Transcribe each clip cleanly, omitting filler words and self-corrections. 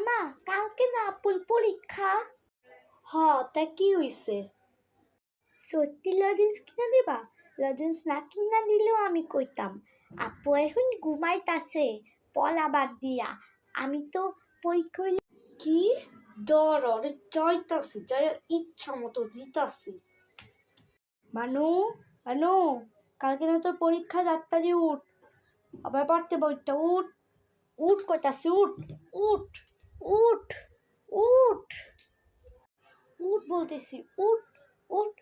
মা কালকে না আপুর পরীক্ষা। হ তা কি হইছে? সত্যি লজেন্স কিনা দিবা? লজেন্স না কিনা দিলেও আমি কইতাম। আপু এখন ঘুমাইতাছে পলা বাদ দিয়া। আমি তো পরীক্ষা হইলে কি ডর অরে যাইতাছি যাই ইচ্ছা মতো দিতাছি। মানু মানু কালকে না তোর পরীক্ষা, রাত্তারি উঠ, আবার পড়তে বইটা উঠ উঠ কইতাছি উঠ উঠ উঠ উঠ উঠ বলতেছি উঠ উঠ,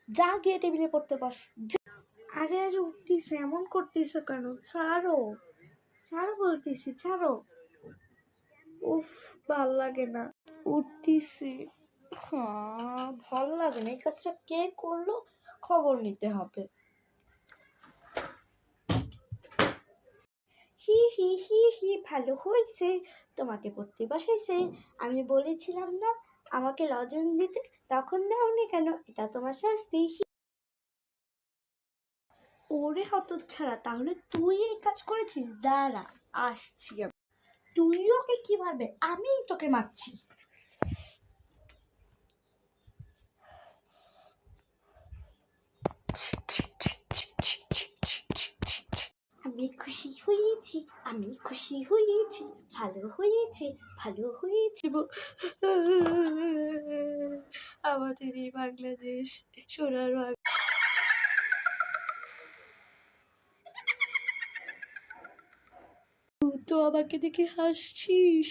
যা গিয়ে টেবিলে পড়তে বস। আরে আরে উঠতেছে, এমন করতেছে কেন? ছাড়ো ছাড়ো বলতেছি, ছাড়ো। উফ ভাল লাগে না, উঠতেছি। হ্যাঁ ভাল লাগে না, এই কাজটা কে করলো খবর নিতে হবে। হি হি হি হি, ভালো হয়েছে তোমাকে পড়তে বসাইছে। আমি বলেছিলাম না আমাকে লজেন্স দিতে, তখন দাওনি কেন? এটা তোমার শাস্তি। ওরে হতচ্ছাড়া, তাহলে তুই এই কাজ করেছিস? দাঁড়া আসছি আমি। তুই ওকে কি মারবে? আমি তোকে মারছি। আমি খুশি হয়েছি, আমি খুশি হয়েছি, ভালো হয়েছে ভালো হয়েছে। আমাদের এই বাংলাদেশ সোনার বাংলা। তুই তো আমাকে দেখে হাসছিস।